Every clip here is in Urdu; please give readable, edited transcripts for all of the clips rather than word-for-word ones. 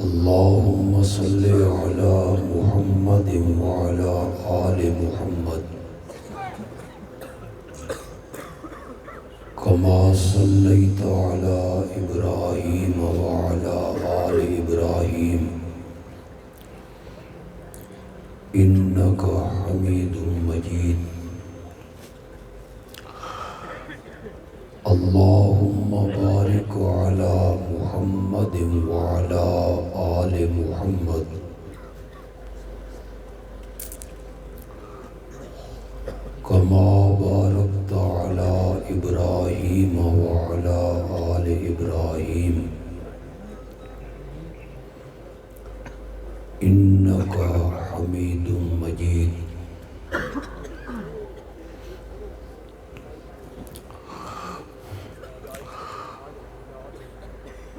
اللهم صل على محمد وعلى آل محمد كما صليت على إبراهيم وعلى آل إبراهيم إنك حميد مجيد اللهم بارك على محمد وعلى آل محمد كما باركت على إبراهيم وعلى آل إبراهيم إنك حميد مجيد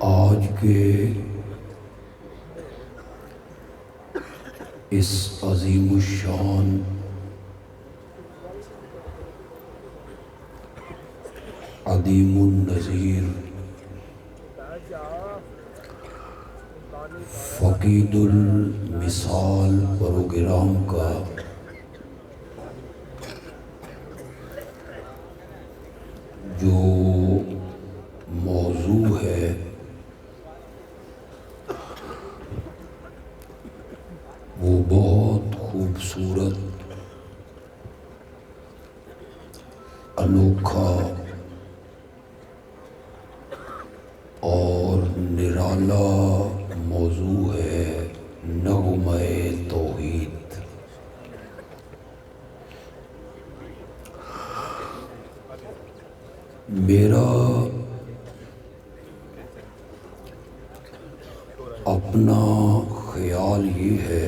آج کے اس عظیم الشان عظیم النظیر فقید المثال پروگرام کا جو موضوع ہے وہ بہت خوبصورت، انوکھا اور نرالا موضوع ہے، نغمہ توحید۔ میرا اپنا خیال یہ ہے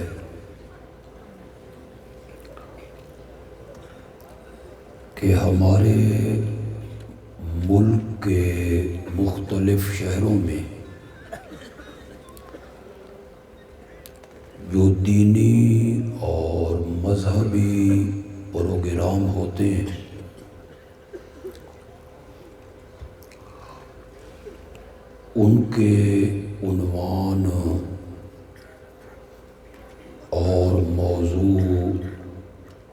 کہ ہمارے ملک کے مختلف شہروں میں جو دینی اور مذہبی پروگرام ہوتے ہیں ان کے عنوان اور موضوع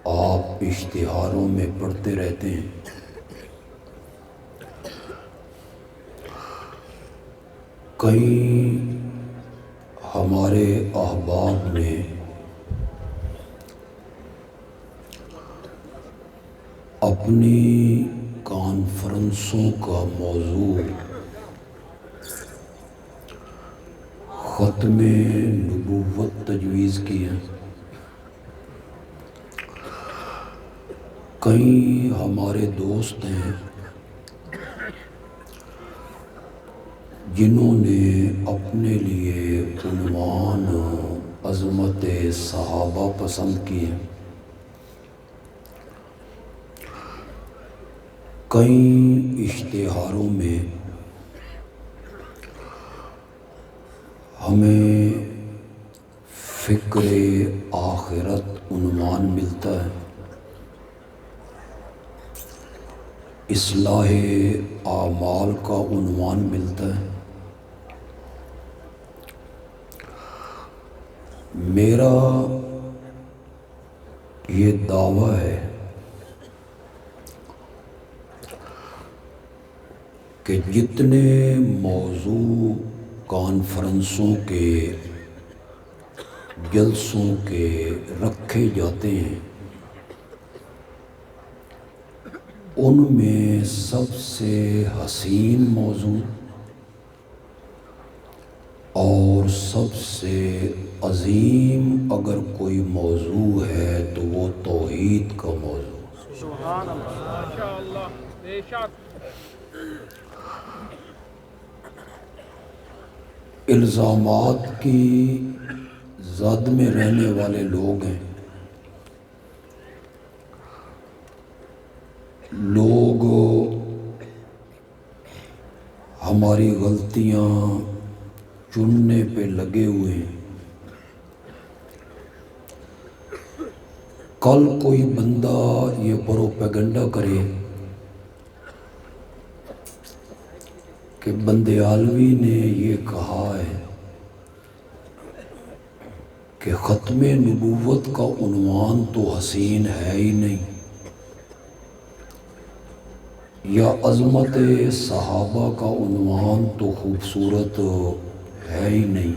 آپ اشتہاروں میں پڑھتے رہتے ہیں۔ کئی ہمارے احباب نے اپنی کانفرنسوں کا موضوع ختم نبوت تجویز کیا۔ کئی ہمارے دوست ہیں جنہوں نے اپنے لیے عنوان عظمت صحابہ پسند کیے۔ کئی اشتہاروں میں ہمیں فکر آخرت عنوان ملتا ہے، اصلاح اعمال کا عنوان ملتا ہے۔ میرا یہ دعویٰ ہے کہ جتنے موضوع کانفرنسوں کے جلسوں کے رکھے جاتے ہیں ان میں سب سے حسین موضوع اور سب سے عظیم اگر کوئی موضوع ہے تو وہ توحید کا موضوع۔ سبحان اللہ، ماشاءاللہ، بے شک۔ الزامات کی زد میں رہنے والے لوگ ہیں۔ لوگ ہماری غلطیاں چننے پہ لگے ہوئے ہیں۔ کل کوئی بندہ یہ پروپیگنڈا کرے کہ بندیالوی نے یہ کہا ہے کہ ختم نبوت کا عنوان تو حسین ہے ہی نہیں، یا عظمت صحابہ کا عنوان تو خوبصورت ہے ہی نہیں۔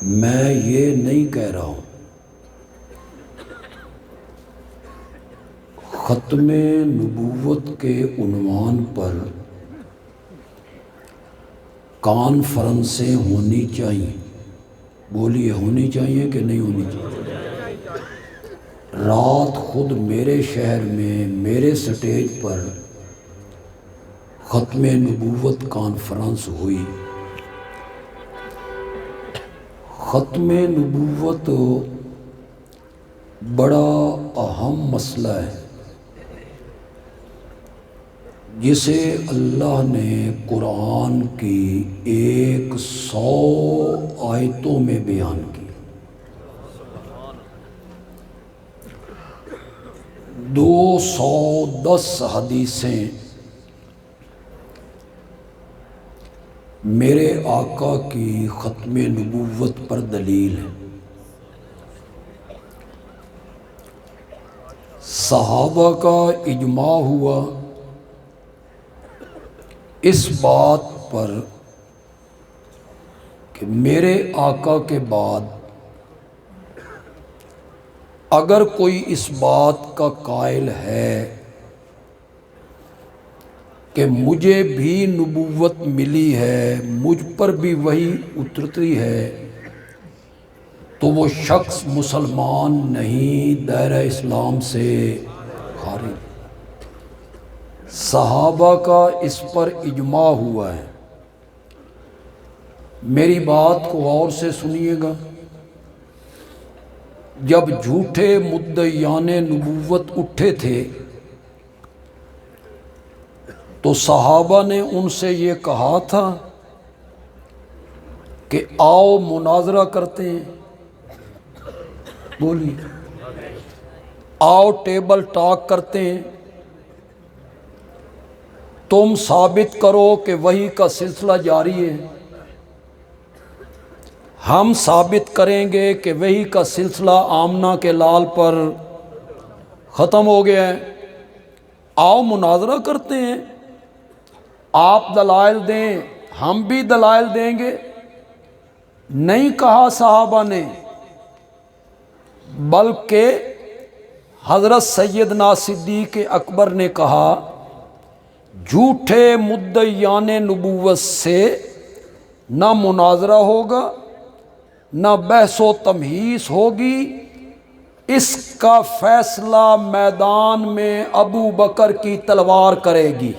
میں یہ نہیں کہہ رہا ہوں، ختم نبوت کے عنوان پر کانفرنسیں ہونی چاہیے۔ بولیے، ہونی چاہیے کہ نہیں ہونی چاہیے؟ رات خود میرے شہر میں میرے سٹیج پر ختم نبوت کانفرنس ہوئی۔ ختم نبوت بڑا اہم مسئلہ ہے جسے اللہ نے قرآن کی 100 آیتوں میں بیان کی، 210 حدیثیں میرے آقا کی ختم نبوت پر دلیل ہے۔ صحابہ کا اجماع ہوا اس بات پر کہ میرے آقا کے بعد اگر کوئی اس بات کا قائل ہے کہ مجھے بھی نبوت ملی ہے، مجھ پر بھی وحی اترتی ہے، تو وہ شخص مسلمان نہیں، دائرہ اسلام سے خارج۔ صحابہ کا اس پر اجماع ہوا ہے۔ میری بات کو غور سے سنیے گا، جب جھوٹے مدعیان نبوت اٹھے تھے تو صحابہ نے ان سے یہ کہا تھا کہ آؤ مناظرہ کرتے ہیں، بولیے، آؤ ٹیبل ٹاک کرتے ہیں، تم ثابت کرو کہ وحی کا سلسلہ جاری ہے، ہم ثابت کریں گے کہ وحی کا سلسلہ آمنہ کے لال پر ختم ہو گیا ہے، آؤ مناظرہ کرتے ہیں، آپ دلائل دیں، ہم بھی دلائل دیں گے۔ نہیں کہا صحابہ نے، بلکہ حضرت سیدنا صدیق اکبر نے کہا جھوٹے مدعیان نبوت سے نہ مناظرہ ہوگا، نہ بحث و تمہیس ہوگی، اس کا فیصلہ میدان میں ابو بکر کی تلوار کرے گی۔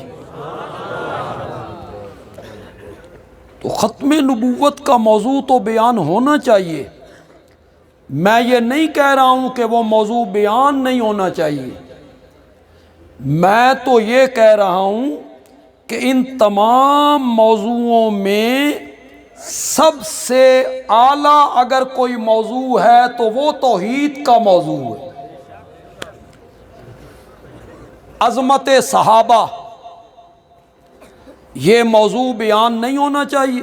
تو ختم نبوت کا موضوع تو بیان ہونا چاہیے، میں یہ نہیں کہہ رہا ہوں کہ وہ موضوع بیان نہیں ہونا چاہیے، میں تو یہ کہہ رہا ہوں کہ ان تمام موضوعوں میں سب سے اعلیٰ اگر کوئی موضوع ہے تو وہ توحید کا موضوع ہے، عظمت صحابہ۔ یہ موضوع بیان نہیں ہونا چاہیے؟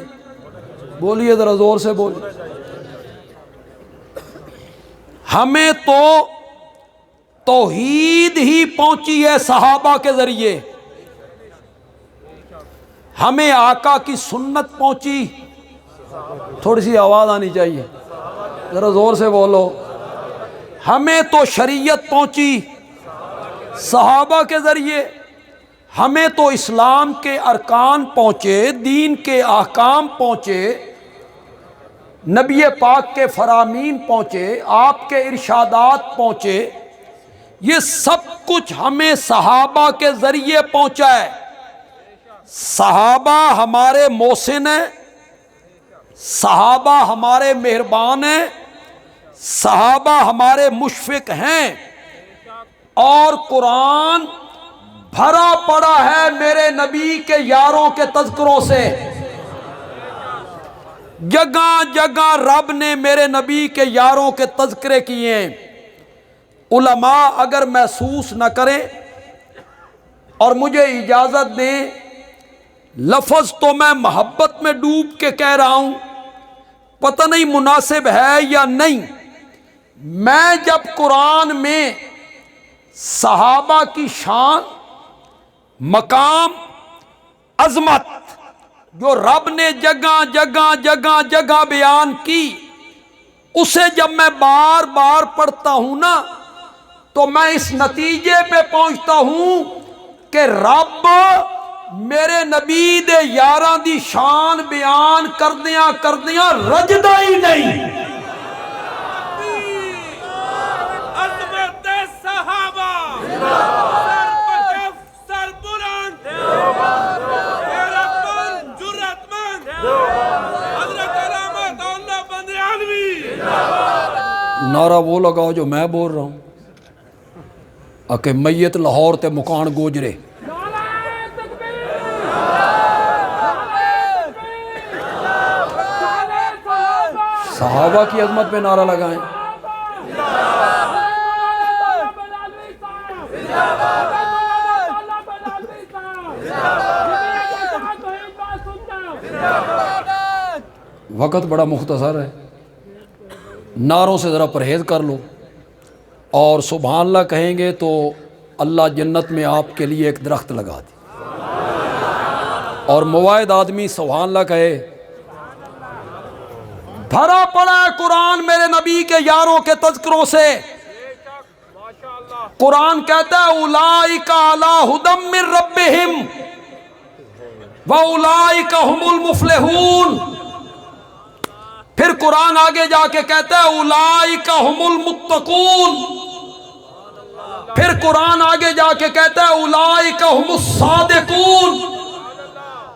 بولیے ذرا زور سے بولیے۔ ہمیں تو توحید ہی پہنچی ہے صحابہ کے ذریعے، ہمیں آقا کی سنت پہنچی، تھوڑی سی آواز آنی چاہیے، ذرا زور سے بولو۔ ہمیں تو شریعت پہنچی صحابہ کے ذریعے، ہمیں تو اسلام کے ارکان پہنچے، دین کے احکام پہنچے، نبی پاک کے فرامین پہنچے، آپ کے ارشادات پہنچے، یہ سب کچھ ہمیں صحابہ کے ذریعے پہنچا ہے۔ صحابہ ہمارے محسن ہیں، صحابہ ہمارے مہربان ہیں، صحابہ ہمارے مشفق ہیں، اور قرآن بھرا پڑا ہے میرے نبی کے یاروں کے تذکروں سے۔ جگہ جگہ رب نے میرے نبی کے یاروں کے تذکرے کیے ہیں۔ علماء اگر محسوس نہ کریں اور مجھے اجازت دیں، لفظ تو میں محبت میں ڈوب کے کہہ رہا ہوں، پتہ نہیں مناسب ہے یا نہیں، میں جب قرآن میں صحابہ کی شان، مقام، عظمت جو رب نے جگہ جگہ جگہ جگہ بیان کی، اسے جب میں بار بار پڑھتا ہوں نا تو میں اس نتیجے پہ پہنچتا ہوں کہ رب میرے نبی دے یاراں دی شان بیان کردیاں رجدا ہی نہیں۔ عظمت صحابہ سر پکف سر بلند غیرت مند جرأت مند حضرت علامہ اللہ بندیالوی نعرہ وہ لگاؤ جو میں بول رہا ہوں کہ میت لاہور تے مکان گوجرے۔ صحابہ کی عظمت پہ نعرہ لگائیں۔ وقت بڑا مختصر ہے، نعروں سے ذرا پرہیز کر لو، اور سبحان اللہ کہیں گے تو اللہ جنت میں آپ کے لیے ایک درخت لگا دے، اور مواعد آدمی سبحان اللہ کہے۔ بھرا پڑا ہے قرآن میرے نبی کے یاروں کے تذکروں سے۔ قرآن کہتا ہے اولئک علی ھدی من ربہم واولئک ھم المفلحون۔ پھر قرآن آگے جا کے کہتا ہے اولئک ھم المتقون۔ پھر قرآن آگے جا کے کہتا ہے اولئک ھم الصادقون۔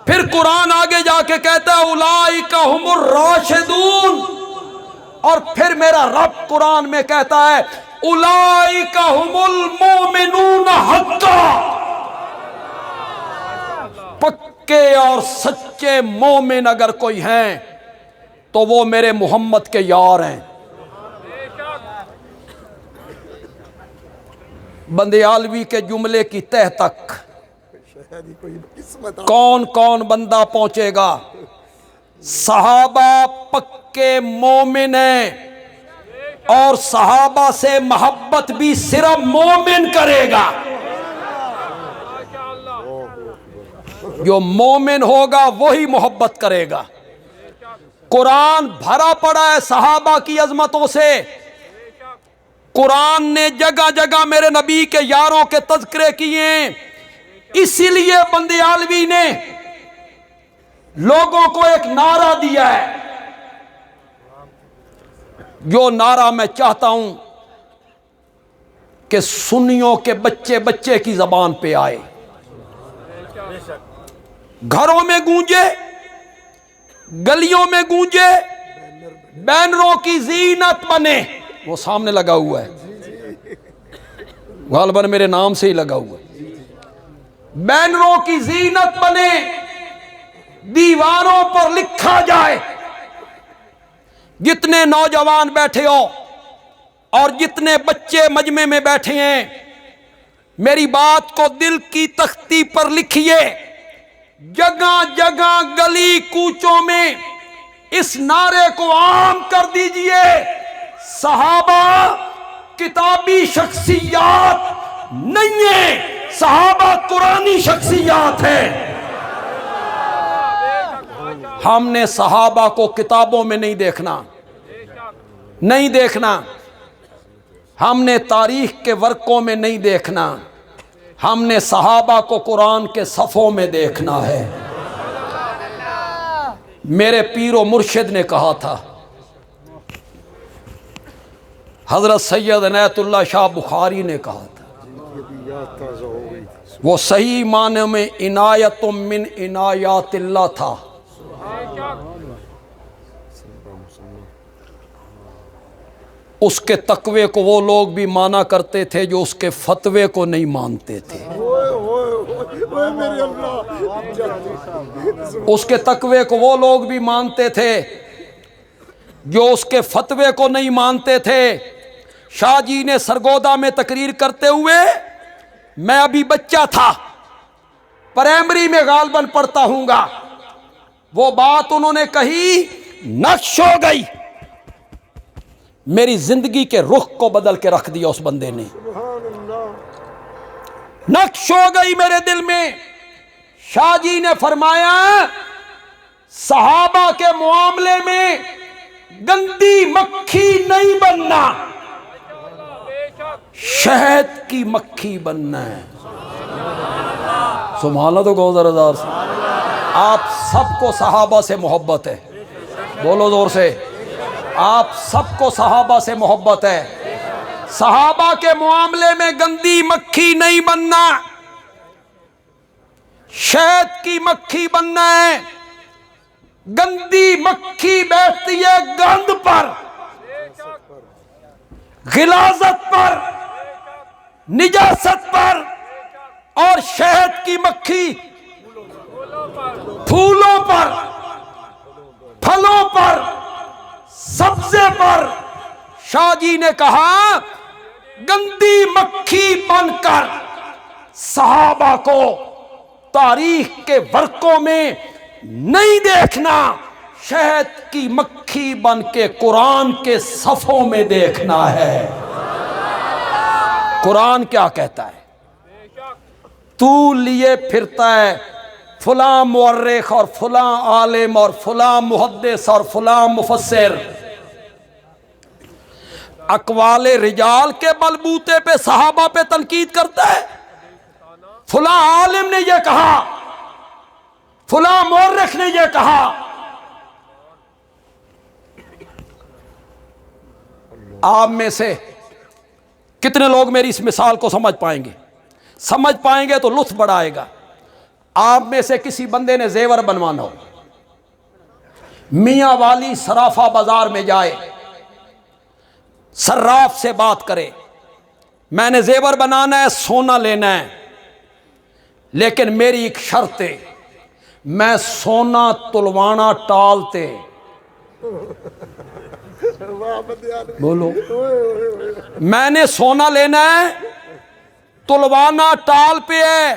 پھر قرآن آگے جا کے کہتا ہے اولئک ھم الراشدون۔ اور پھر میرا رب قرآن میں کہتا ہے اولئک ھم المؤمنون حقا۔ پکے اور سچے مومن اگر کوئی ہیں تو وہ میرے محمد کے یار ہیں۔ بندیالوی کے جملے کی تہ تک کون کون بندہ پہنچے گا؟ صحابہ پکے مومن ہیں، اور صحابہ سے محبت بھی صرف مومن کرے گا۔ جو مومن ہوگا وہی محبت کرے گا۔ قرآن بھرا پڑا ہے صحابہ کی عظمتوں سے۔ قرآن نے جگہ جگہ میرے نبی کے یاروں کے تذکرے کیے، اسی لیے بندیالوی نے لوگوں کو ایک نعرہ دیا ہے، جو نعرہ میں چاہتا ہوں کہ سنیوں کے بچے بچے کی زبان پہ آئے، گھروں میں گونجے، گلیوں میں گونجے، بینروں کی زینت بنے۔ وہ سامنے لگا ہوا ہے، غالباً میرے نام سے ہی لگا ہوا ہے۔ بینروں کی زینت بنے، دیواروں پر لکھا جائے۔ جتنے نوجوان بیٹھے ہو اور جتنے بچے مجمع میں بیٹھے ہیں، میری بات کو دل کی تختی پر لکھیے، جگہ جگہ گلی کوچوں میں اس نعرے کو عام کر دیجئے، صحابہ کتابی شخصیات نہیں ہیں، صحابہ قرآنی شخصیات ہیں۔ ہم نے صحابہ کو کتابوں میں نہیں دیکھنا، نہیں دیکھنا، ہم نے تاریخ کے ورقوں میں نہیں دیکھنا، ہم نے صحابہ کو قرآن کے صفوں میں دیکھنا ہے۔ میرے پیر و مرشد نے کہا تھا، حضرت سید عنایت اللہ شاہ بخاری نے کہا تھا، وہ صحیح معنی میں عنایت من عنایات اللہ تھا۔ اس کے تقوی کو وہ لوگ بھی مانا کرتے تھے جو اس کے فتوے کو نہیں مانتے تھے۔ اس کے تقوی کو وہ لوگ بھی مانتے تھے جو اس کے فتوے کو نہیں مانتے تھے۔ شاہ جی نے سرگودا میں تقریر کرتے ہوئے، میں ابھی بچہ تھا، پرائمری میں غالباً پڑھتا ہوں گا، وہ بات انہوں نے کہی نقش ہو گئی، میری زندگی کے رخ کو بدل کے رکھ دیا اس بندے نے، نقش ہو گئی میرے دل میں۔ شاہ جی نے فرمایا صحابہ کے معاملے میں گندی مکھی نہیں بننا، شہد کی مکھی بننا ہے۔ سبحان اللہ تو گو ذرا زار سے۔ آپ سب کو صحابہ سے محبت ہے، بولو زور سے، آپ سب کو صحابہ سے محبت ہے۔ صحابہ کے معاملے میں گندی مکھی نہیں بننا، شہد کی مکھی بننا ہے۔ گندی مکھی بیٹھتی ہے گند پر، غلاظت پر، نجاست پر، اور شہد کی مکھی پھولوں پر، پھلوں پر، سبزے پر۔ شاہ جی نے کہا گندی مکھی بن کر صحابہ کو تاریخ کے ورقوں میں نہیں دیکھنا، شہد کی مکھی بن کے قرآن کے صفوں میں دیکھنا ہے۔ قرآن کیا کہتا ہے؟ تو لیے پھرتا ہے فلاں مورخ اور فلاں عالم اور فلاں محدث اور فلاں مفسر، اقوال رجال کے بلبوتے پہ صحابہ پہ تنقید کرتا ہے۔ فلاں عالم نے یہ کہا، فلاں مورخ نے یہ کہا۔ آپ میں سے کتنے لوگ میری اس مثال کو سمجھ پائیں گے؟ سمجھ پائیں گے تو لطف بڑا آئے گا۔ آپ میں سے کسی بندے نے زیور بنوانا ہو، میاں والی صرافہ بازار میں جائے، صراف سے بات کرے، میں نے زیور بنانا ہے، سونا لینا ہے، لیکن میری ایک شرط ہے، میں سونا تلوانا ٹالتے۔ بولو، میں نے سونا لینا ہے، تلوانا ٹال پہ ہے۔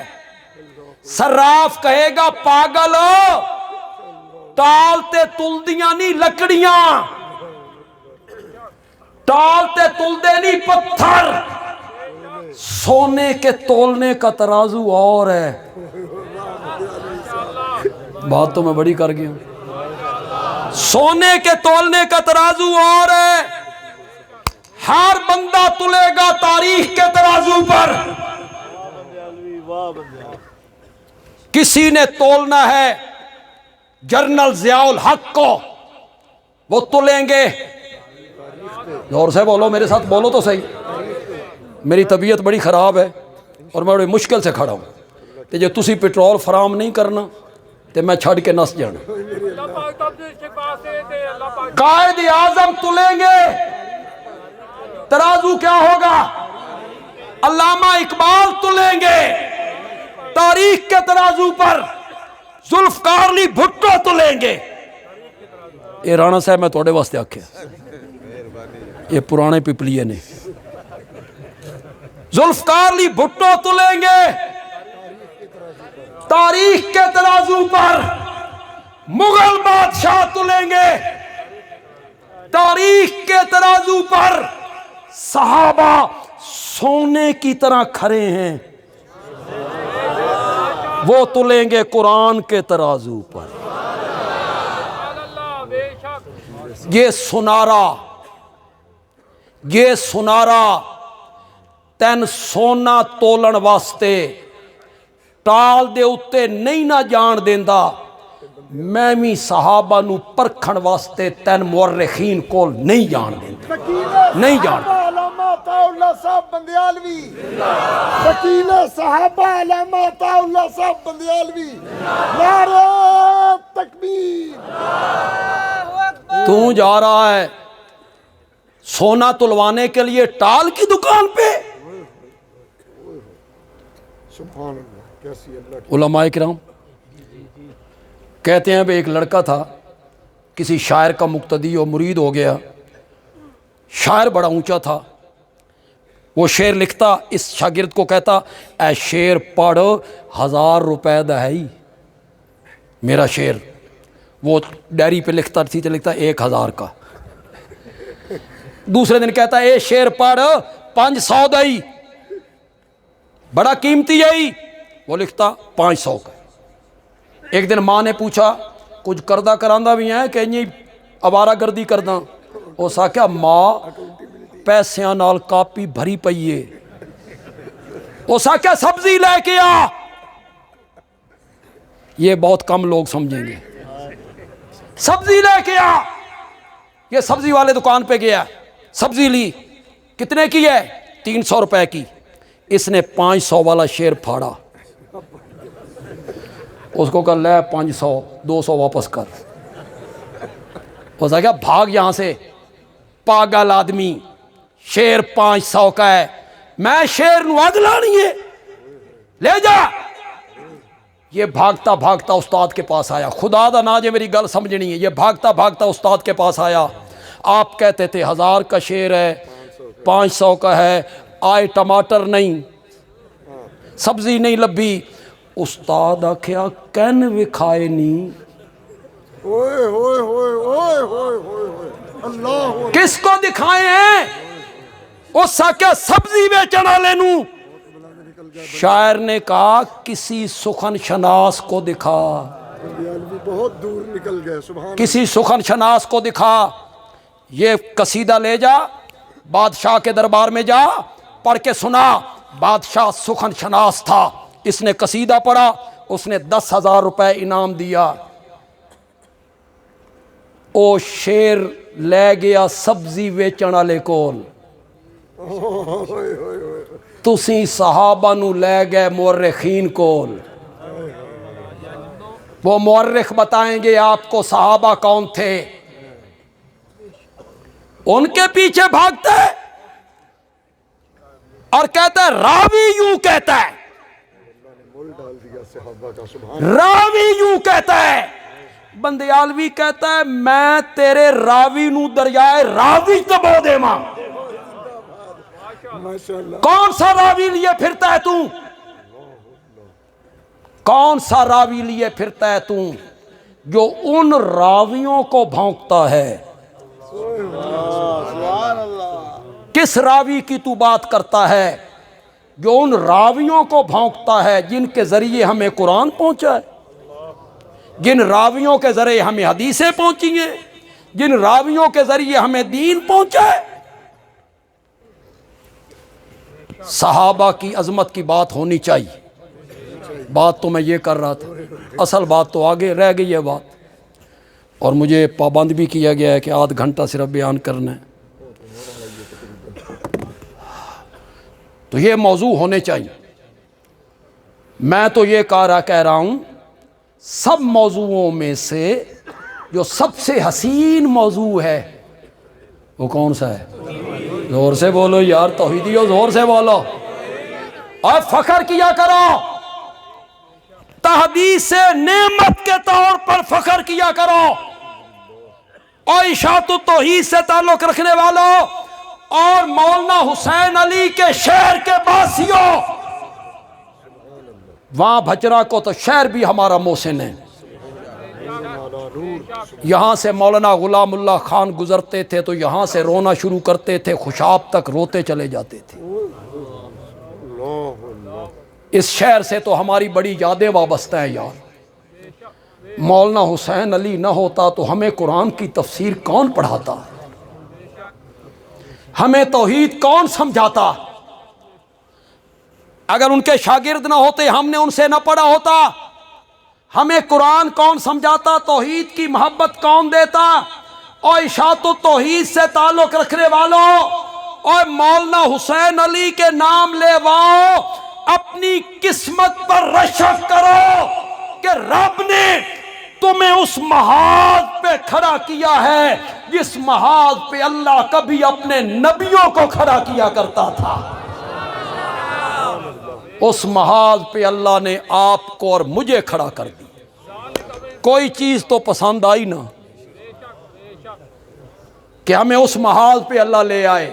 صراف کہے گا پاگل ہو، ٹالتے تلدیاں نہیں لکڑیاں، ٹالتے تلدے نہیں پتھر۔ سونے کے تولنے کا ترازو اور ہے۔ بات تو میں بڑی کر گیا ہوں۔ سونے کے تولنے کا ترازو اور ہے۔ ہر بندہ تلے گا تاریخ کے ترازو پر۔ کسی نے تولنا ہے جنرل ضیاء الحق کو، وہ تلیں گے، زور سے بولو میرے ساتھ، بولو تو صحیح، میری طبیعت بڑی خراب ہے اور میں بڑی مشکل سے کھڑا ہوں، تو جو تسی پیٹرول فراہم نہیں کرنا تو میں چھڑ کے نس جانا۔ قائد اعظم تلیں گے، ترازو کیا ہوگا؟ علامہ اقبال تلیں گے تاریخ کے ترازو پر، ذوالفقار علی بھٹو تلیں گے۔ یہ رانا صاحب میں توڑے واسطے آکھیا، یہ پرانے پپلیے نے۔ ذوالفقار علی بھٹو تلیں گے تاریخ کے ترازو پر، مغل بادشاہ تلیں گے تاریخ کے ترازو پر۔ صحابہ سونے کی طرح کھڑے ہیں، وہ تلیں گے قرآن کے ترازو پر۔ یہ سنارا تین سونا تولن واسطے ٹال دے اتے نہیں نہ جان دیندا، میں بھی صحابہ نو پرکھن واسطے تین مورخین کو نہیں جان دیندا، نہیں جان دیندا۔ علامہ عطا اللہ صاحب بندیالوی، وکیل صحابہ علامہ عطا اللہ صاحب بندیالوی، نعرہ تکبیر۔ تو جا رہا ہے سونا تلوانے کے لیے ٹال کی دکان پہ؟ سبحان اللہ، کیسی اللہ کی علماء کرام کہتے ہیں بھئی ایک لڑکا تھا، کسی شاعر کا مقتدی و مرید ہو گیا، شاعر بڑا اونچا تھا، وہ شعر لکھتا، اس شاگرد کو کہتا اے شعر پڑھ 1000 روپے دا ہے ہی میرا شعر۔ وہ ڈائری پہ لکھتا تھی تو لکھتا 1000 کا. دوسرے دن کہتا اے شیر پڑھ 500 دئی بڑا قیمتی ہے. وہ لکھتا 500 کا. ایک دن ماں نے پوچھا کچھ کردہ کراندہ بھی ہیں کہ نہیں آوارہ گردی کردہ؟ اس آکھیا ماں پیسیاں نال کاپی بھری پئیے. اس آکھیا سبزی لے کے آ. یہ بہت کم لوگ سمجھیں گے. سبزی لے کے آ. یہ سبزی والے دکان پہ گیا, سبزی لی. کتنے کی ہے؟ 300 روپے کی. اس نے 500 والا شیر پھاڑا. اس کو کہا لے 500 200 واپس کر. اس نے کہا بھاگ یہاں سے پاگل آدمی, شیر 500 کا ہے, میں شیر نو اگ لانی ہے, لے جا. یہ بھاگتا بھاگتا استاد کے پاس آیا. خدا دا نا جے میری گل سمجھنی ہے. یہ بھاگتا بھاگتا استاد کے پاس آیا. آپ کہتے تھے 1000 کا شیر ہے, 500 کا ہے, آئے ٹماٹر نہیں, سبزی نہیں لبھی. استاد آکھیا کین وکھائے نہیں. اوئے ہوئے ہوئے ہوئے ہوئے ہوئے اللہ. کس کو دکھائے ہیں؟ اس آکھیا سبزی بیچن والے نو. شاعر نے کہا کسی سخن شناس کو دکھا. بندیالوی بہت دور نکل گئے. سبحان کسی سخن شناس کو دکھا. یہ قصیدہ لے جا بادشاہ کے دربار میں جا, پڑھ کے سنا. بادشاہ سخن شناس تھا. اس نے قصیدہ پڑھا, اس نے 10,000 روپے انعام دیا. او شیر لے گیا سبزی ویچن والے کول, تسی صحابہ نو لے گئے مورخین کول. وہ مورخ بتائیں گے آپ کو صحابہ کون تھے. ان کے پیچھے بھاگتے اور کہتا ہے راوی یوں کہتا ہے, مول ڈال دیا صحابہ کا. سبحان راوی یوں کہتا ہے. بندیالوی کہتا ہے میں تیرے راوی نو دریائے راوی تبو دے ماں. ماشاءاللہ. کون سا راوی لیے پھرتا ہے تو؟ کون سا راوی لیے پھرتا ہے تو جو ان راویوں کو بھونکتا ہے؟ سبحان اللہ. کس راوی کی تو بات کرتا ہے؟ جو ان راویوں کو بھونکتا ہے جن کے ذریعے ہمیں قرآن پہنچا ہے, جن راویوں کے ذریعے ہمیں حدیثیں پہنچی ہیں, جن راویوں کے ذریعے ہمیں دین پہنچا ہے. صحابہ کی عظمت کی بات ہونی چاہیے. بات تو میں یہ کر رہا تھا, اصل بات تو آگے رہ گئی ہے بات, اور مجھے پابند بھی کیا گیا ہے کہ آدھ گھنٹہ صرف بیان کرنا ہے. تو یہ موضوع ہونے چاہیے. میں تو یہ کہہ رہا ہوں سب موضوعوں میں سے جو سب سے حسین موضوع ہے وہ کون سا ہے؟ زور سے بولو یار توحیدیو, زور سے بولو اور فخر کیا کرو. تحدیث نعمت کے طور پر فخر کیا کرو. اور اشاعت التوحید سے تعلق رکھنے والوں اور مولانا حسین علی کے شہر کے باسیوں, وہاں بھچرا کو تو شہر بھی ہمارا محسن ہے. یہاں سے مولانا غلام اللہ خان گزرتے تھے تو یہاں سے رونا شروع کرتے تھے, خوشاب تک روتے چلے جاتے تھے. اس شہر سے تو ہماری بڑی یادیں وابستہ ہیں یار. مولانا حسین علی نہ ہوتا تو ہمیں قرآن کی تفسیر کون پڑھاتا, ہمیں توحید کون سمجھاتا. اگر ان کے شاگرد نہ ہوتے, ہم نے ان سے نہ پڑھا ہوتا, ہمیں قرآن کون سمجھاتا, توحید کی محبت کون دیتا. اور اشاعت التوحید سے تعلق رکھنے والوں اور مولانا حسین علی کے نام لے واؤ, اپنی قسمت پر رشک کرو کہ رب نے تمہیں اس محاذ پہ کھڑا کیا ہے جس محاذ پہ اللہ کبھی اپنے نبیوں کو کھڑا کیا کرتا تھا. اس محاذ پہ اللہ نے آپ کو اور مجھے کھڑا کر دی. کوئی چیز تو پسند آئی نا کہ ہمیں اس محاذ پہ اللہ لے آئے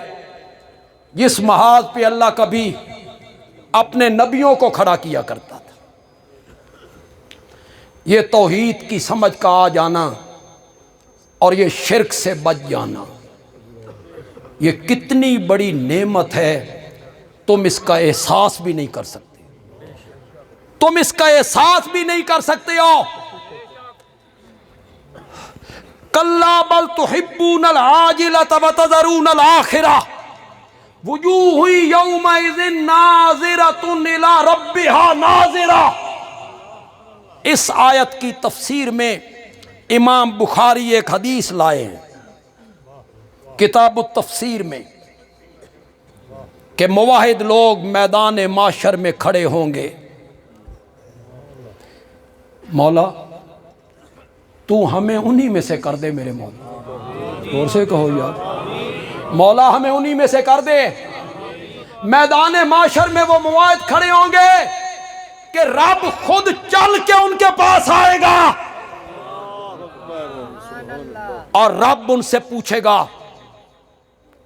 جس محاذ پہ اللہ کبھی اپنے نبیوں کو کھڑا کیا کرتا تھا. یہ توحید کی سمجھ کا آ جانا اور یہ شرک سے بچ جانا، یہ کتنی بڑی نعمت ہے، تم اس کا احساس بھی نہیں کر سکتے، تم اس کا احساس بھی نہیں کر سکتے ہو۔ کلا بل تحبون العاجلۃ وتذرون الآخرہ وجوہ یومئذ ناظرۃ الی ربہا ناظرہ۔ اس آیت کی تفسیر میں امام بخاری ایک حدیث لائے ہیں کتاب التفسیر میں کہ موحد لوگ میدان معاشر میں کھڑے ہوں گے، مولا تو ہمیں انہی میں سے کر دے، میرے مولا، زور سے کہو یار، مولا ہمیں انہی میں سے کر دے۔ میدان معاشر میں وہ موحد کھڑے ہوں گے کہ رب خود چل کے ان کے پاس آئے گا اور رب ان سے پوچھے گا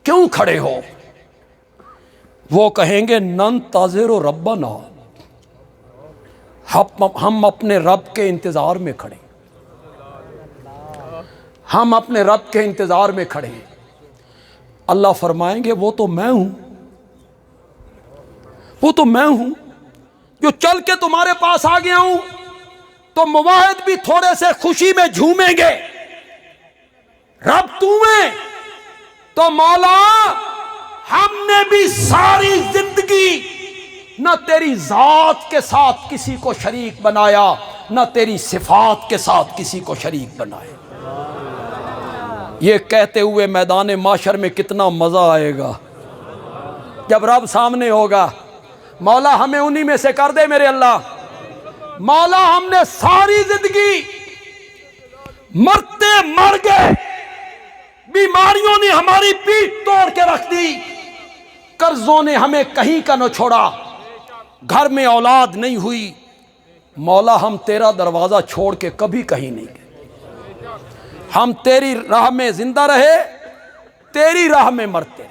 کیوں کھڑے ہو؟ وہ کہیں گے ننتظر ربنا، ہم اپنے رب کے انتظار میں کھڑے، ہم اپنے رب کے انتظار میں کھڑے ہیں۔ اللہ فرمائیں گے وہ تو میں ہوں، وہ تو میں ہوں جو چل کے تمہارے پاس آ گیا ہوں۔ تو موحد بھی تھوڑے سے خوشی میں جھومیں گے، رب تمہیں تو مولا ہم نے بھی ساری زندگی نہ تیری ذات کے ساتھ کسی کو شریک بنایا، نہ تیری صفات کے ساتھ کسی کو شریک بنایا۔ یہ کہتے ہوئے میدان معاشر میں کتنا مزہ آئے گا جب رب سامنے ہوگا، مولا ہمیں انہی میں سے کر دے میرے اللہ، مولا ہم نے ساری زندگی مرتے مر گئے، بیماریوں نے ہماری پیٹھ توڑ کے رکھ دی، قرضوں نے ہمیں کہیں کا نہ چھوڑا، گھر میں اولاد نہیں ہوئی، مولا ہم تیرا دروازہ چھوڑ کے کبھی کہیں نہیں گئے، ہم تیری راہ میں زندہ رہے، تیری راہ میں مرتے رہے۔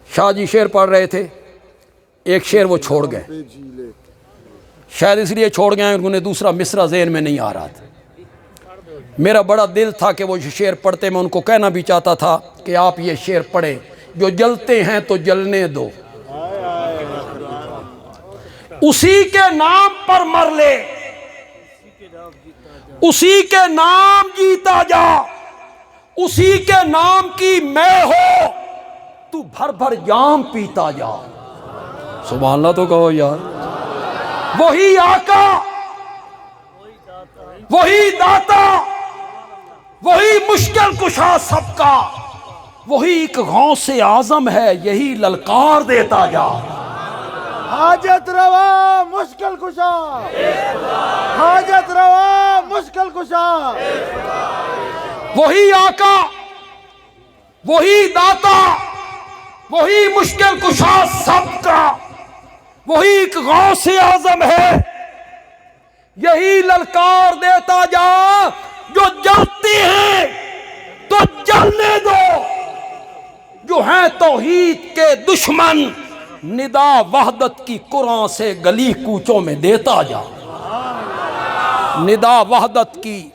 شاہ جی شعر پڑھ رہے تھے، ایک شعر وہ چھوڑ گئے، شاید اس لیے چھوڑ گئے انہوں نے دوسرا مصرع ذہن میں نہیں آ رہا تھا۔ میرا بڑا دل تھا کہ وہ شعر پڑھتے، میں ان کو کہنا بھی چاہتا تھا کہ آپ یہ شعر پڑھیں، جو جلتے ہیں تو جلنے دو، اسی کے نام پر مر لے، اسی کے نام جیتا جا، اسی کے نام کی میں ہو تو بھر بھر جام پیتا جا۔ سبحان اللہ تو کہو یار، وہی آقا، وہی داتا، وہی مشکل کشا سب کا، وہی ایک غوث اعظم ہے، یہی للکار دیتا جا۔ حاجت روا مشکل کشا، حاجت روا مشکل کشا، وہی آقا، وہی داتا، وہی مشکل کشا سب کا، وہی ایک غوث اعظم ہے، یہی للکار دیتا جا۔ جو جلتے ہیں تو جلنے دو، جو ہیں توحید کے دشمن ندا وحدت کی قرآن سے گلی کوچوں میں دیتا جا، ندا وحدت کی۔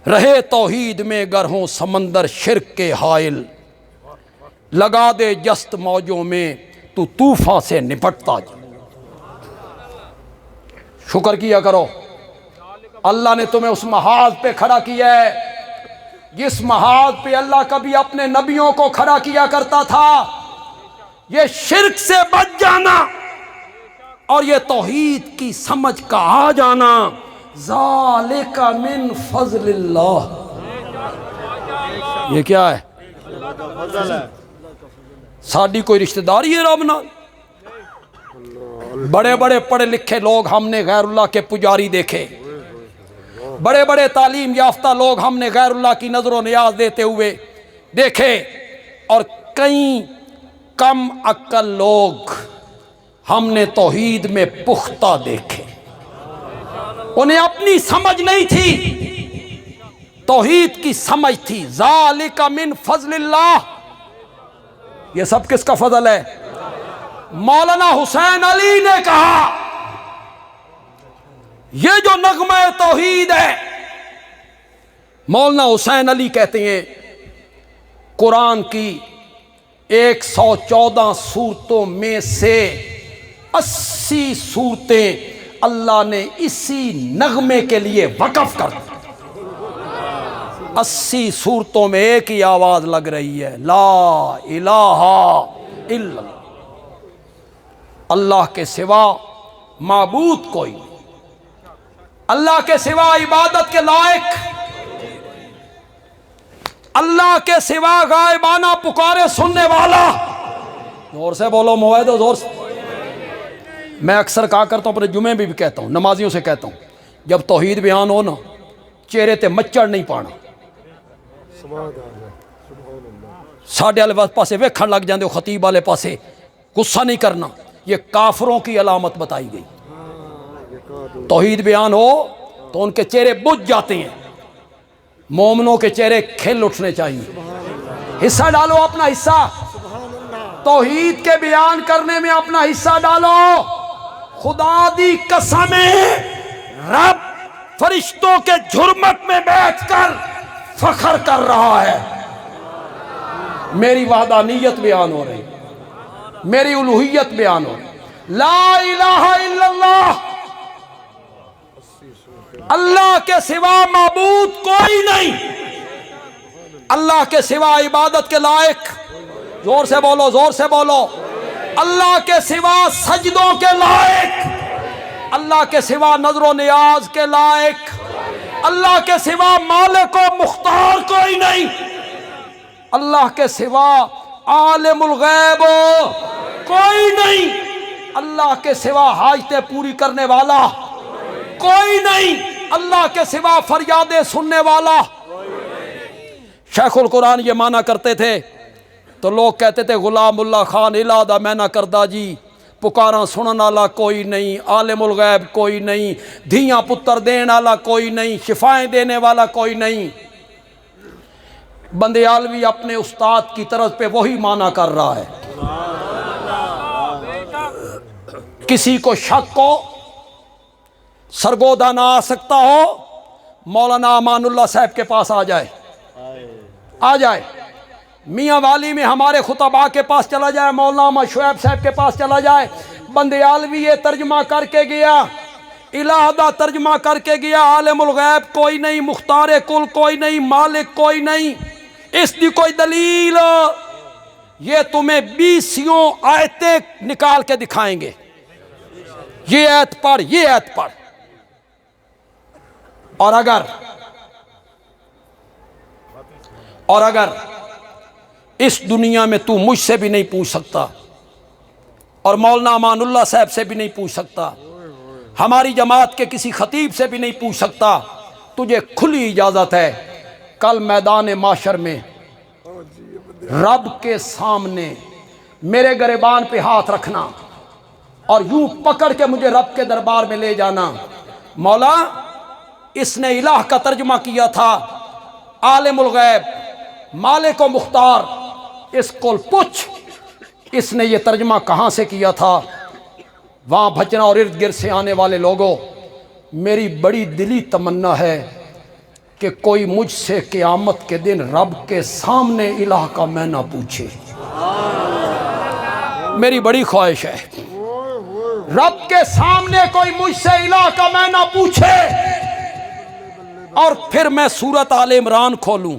رہے توحید میں گر ہوں سمندر شرک کے حائل، لگا دے جست موجوں میں تو طوفان سے نپٹتا جا۔ شکر کیا کرو، اللہ نے تمہیں اس محاذ پہ کھڑا کیا ہے جس محاذ پہ اللہ کبھی اپنے نبیوں کو کھڑا کیا کرتا تھا۔ یہ شرک سے بچ جانا اور یہ توحید کی سمجھ کا آ جانا، ذالک من فضل اللہ۔ یہ کیا ہے؟ ساڈی کوئی رشتہ داری ہے رب نال؟ بڑے بڑے پڑھے لکھے لوگ ہم نے غیر اللہ کے پجاری دیکھے، بڑے بڑے تعلیم یافتہ لوگ ہم نے غیر اللہ کی نظر و نیاز دیتے ہوئے دیکھے، اور کئی کم عقل لوگ ہم نے توحید میں پختہ دیکھے، انہیں اپنی سمجھ نہیں تھی، توحید کی سمجھ تھی۔ ذالک من فضل اللہ، یہ سب کس کا فضل ہے؟ مولانا حسین علی نے کہا یہ جو نغمہ توحید ہے، مولانا حسین علی کہتے ہیں قرآن کی 114 سورتوں میں سے 80 سورتیں اللہ نے اسی نغمے کے لیے وقف کر دی۔ 80 سورتوں میں ایک ہی آواز لگ رہی ہے، لا الہ الا اللہ، اللہ کے سوا معبود کوئی نہیں، اللہ کے سوا عبادت کے لائق، اللہ کے سوا غائبانہ پکارے سننے والا۔ زور سے بولو موحدو، زور سے۔ میں اکثر کہا کرتا ہوں، اپنے جمعے میں بھی کہتا ہوں، نمازیوں سے کہتا ہوں، جب توحید بیان ہو نا چہرے تے مچڑ نہیں پانا، ساڈے والے پاسے ویکھن لگ جاندے ہو، خطیب والے پاسے غصہ نہیں کرنا، یہ کافروں کی علامت بتائی گئی۔ توحید بیان ہو تو ان کے چہرے بجھ جاتے ہیں، مومنوں کے چہرے کھل اٹھنے چاہیے۔ حصہ ڈالو، اپنا حصہ توحید کے بیان کرنے میں اپنا حصہ ڈالو۔ خدا دی قسم، رب فرشتوں کے جھرمٹ میں بیٹھ کر فخر کر رہا ہے، میری وحدانیت بیان ہو رہی، میری الوہیت بیان ہو رہی، لا الہ الا اللہ، اللہ کے سوا معبود کوئی نہیں، اللہ کے سوا عبادت کے لائق، زور سے بولو، زور سے بولو، اللہ کے سوا سجدوں کے لائق، اللہ کے سوا نظر و نیاز کے لائق، اللہ کے سوا مالک و مختار کوئی نہیں، اللہ کے سوا عالم الغیب کوئی نہیں، اللہ کے سوا حاجتیں پوری کرنے والا کوئی نہیں، اللہ کے سوا فریادیں سننے والا۔ شیخ القرآن یہ مانا کرتے تھے تو لوگ کہتے تھے غلام اللہ خان الہ دا میں نہ کردہ جی، پکاراں سنن والا کوئی نہیں، عالم الغیب کوئی نہیں، دھیاں پتر دین والا کوئی نہیں، شفائیں دینے والا کوئی نہیں۔ بندیالوی اپنے استاد کی طرف پہ وہی مانا کر رہا ہے۔ کسی کو شک ہو، سرگودا نہ آ سکتا ہو، مولانا امان اللہ صاحب کے پاس آ جائے، میاں والی میں ہمارے خطباء کے پاس چلا جائے، مولانا شعیب صاحب کے پاس چلا جائے، بندیالوی یہ ترجمہ کر کے گیا، الہ دا ترجمہ کر کے گیا، عالم الغیب کوئی نہیں، مختار کل کوئی نہیں، مالک کوئی نہیں، اس دی کوئی دلیل؟ یہ تمہیں 20 آیتیں نکال کے دکھائیں گے، یہ آیت پڑھ، یہ آیت پڑھ، اور اگر اس دنیا میں تو مجھ سے بھی نہیں پوچھ سکتا اور مولانا امان اللہ صاحب سے بھی نہیں پوچھ سکتا، ہماری جماعت کے کسی خطیب سے بھی نہیں پوچھ سکتا، تجھے کھلی اجازت ہے کل میدان معاشر میں رب کے سامنے میرے گریبان پہ ہاتھ رکھنا اور یوں پکڑ کے مجھے رب کے دربار میں لے جانا، مولا اس نے الہ کا ترجمہ کیا تھا، عالم الغیب، مالک و مختار، اس کو پوچھ اس نے یہ ترجمہ کہاں سے کیا تھا؟ وہاں بھجنا اور ارد گرد سے آنے والے لوگوں، میری بڑی دلی تمنا ہے کہ کوئی مجھ سے قیامت کے دن رب کے سامنے الہ کا میں نہ پوچھے، میری بڑی خواہش ہے رب کے سامنے کوئی مجھ سے الہ کا میں نہ پوچھے، اور پھر میں سورت آل عمران کھولوں،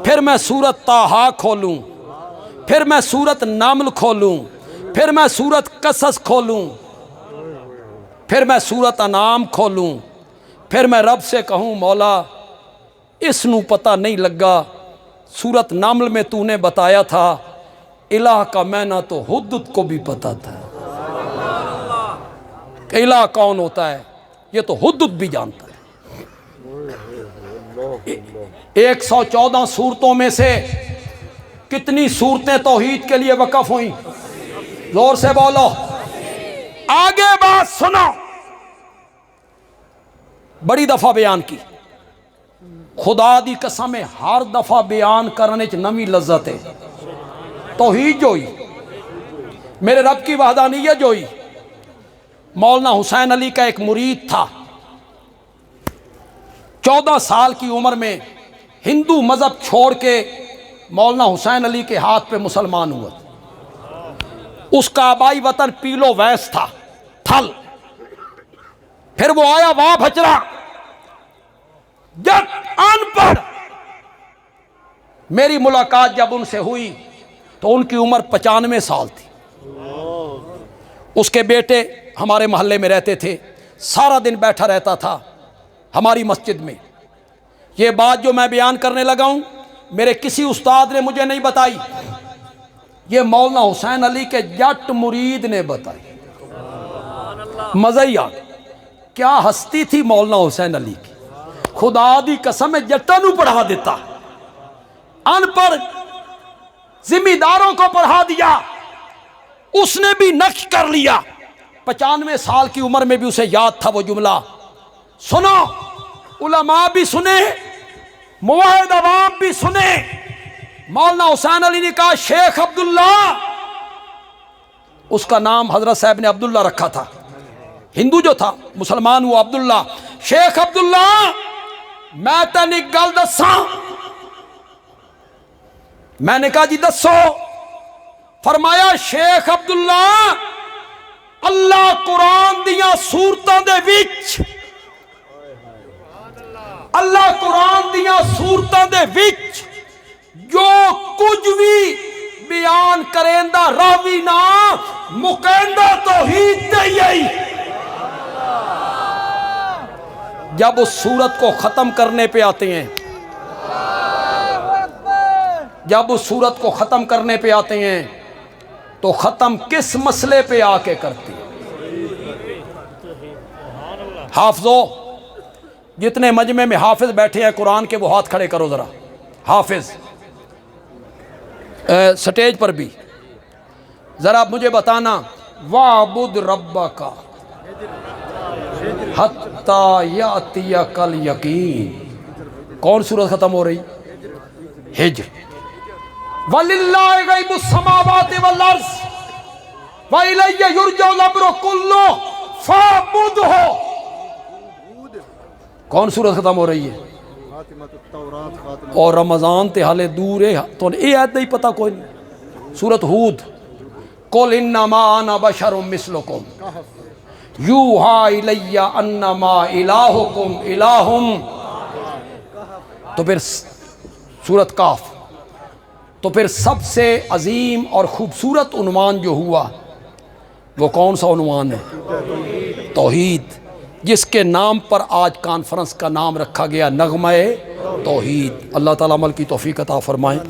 پھر میں سورت طٰہٰ کھولوں، پھر میں سورت نمل کھولوں، پھر میں سورت قصص کھولوں، پھر میں سورت انعام کھولوں، پھر میں رب سے کہوں مولا اس نو پتہ نہیں لگا، سورت نمل میں تو نے بتایا تھا الہ کا معنی تو حدت کو بھی پتہ تھا کہ الہ کون ہوتا ہے، یہ تو حدت بھی جانتا ہے۔ 114 سورتوں میں سے کتنی صورتیں توحید کے لیے وقف ہوئیں؟ زور سے بولو، آگے بات سنو، بڑی دفعہ بیان کی، خدا دی قسم ہے ہر دفعہ بیان کرنے چ نوی لذت ہے، توحید جو ہوئی میرے رب کی وحدانیت جوئی۔ مولانا حسین علی کا ایک مرید تھا، 14 سال کی عمر میں ہندو مذہب چھوڑ کے مولانا حسین علی کے ہاتھ پہ مسلمان ہوا۔ اس کا آبائی وطن پیلو ویس تھا، تھل۔ پھر وہ آیا وہاں بھچرا، جب ان پڑھ میری ملاقات جب ان سے ہوئی تو ان کی عمر 95 سال تھی۔ اس کے بیٹے ہمارے محلے میں رہتے تھے، سارا دن بیٹھا رہتا تھا ہماری مسجد میں۔ یہ بات جو میں بیان کرنے لگا ہوں میرے کسی استاد نے مجھے نہیں بتائی، یہ مولانا حسین علی کے جٹ مرید نے بتائی۔ مزہ ہی آ گیا، کیا ہستی تھی مولانا حسین علی کی، خدا دی قسم ہے جٹاں نوں پڑھا دیتا، ان پڑھ ذمہ داروں کو پڑھا دیا، اس نے بھی نقش کر لیا۔ 95 سال کی عمر میں بھی اسے یاد تھا وہ جملہ۔ سنو، علماء بھی سنے، موحد عوام بھی سنے۔ مولانا حسین علی نے کہا شیخ عبداللہ، اس کا نام حضرت صاحب نے عبداللہ رکھا تھا، ہندو جو تھا مسلمان ہوا عبداللہ۔ شیخ عبداللہ میں تین ایک گل دساں۔ میں نے کہا جی دسو۔ فرمایا شیخ عبداللہ، اللہ قرآن دیاں سورتاں دے وچ، اللہ قرآن دیاں سورتاں دے وچ جو کچھ بھی بیان کریندا راوی نہ مکیندا توحید تے ہی۔ جب اس سورت کو ختم کرنے پہ آتے ہیں، جب اس سورت کو ختم کرنے پہ آتے ہیں تو ختم کس مسئلے پہ آ کے کرتی ہیں؟ حافظو، جتنے مجمع میں حافظ بیٹھے ہیں قرآن کے وہ ہاتھ کھڑے کرو ذرا۔ حافظ سٹیج پر بھی ذرا مجھے بتانا، وَاعْبُدْ رَبَّكَ حَتَّى يَأْتِيَكَ الْيَقِينُ، کون سورت ختم ہو رہی؟ ہجر۔ وَلِلَّهِ غَيْبُ السَّمَاوَاتِ وَالْأَرْضِ وَإِلَيَّ يُرْجَعُ الْأَمْرُ كُلُّهُ فَاعْبُدْهُ، کون سورت ختم ہو رہی ہے؟ اور رمضان تے حالے دور ہے تو یہ آیت نہیں پتہ کوئی نہیں۔ سورت ہود، قُلْ إِنَّمَا أَنَا بَشَرٌ مِثْلُكُمْ يُوحَىٰ إِلَيَّ أَنَّمَا إِلَٰهُكُمْ إِلَٰهٌ، تو پھر سورت کاف، تو پھر سب سے عظیم اور خوبصورت عنوان جو ہوا وہ کون سا عنوان ہے؟ توحید، جس کے نام پر آج کانفرنس کا نام رکھا گیا نغمہ توحید۔ اللہ تعالیٰ عمل کی توفیق عطا فرمائیں۔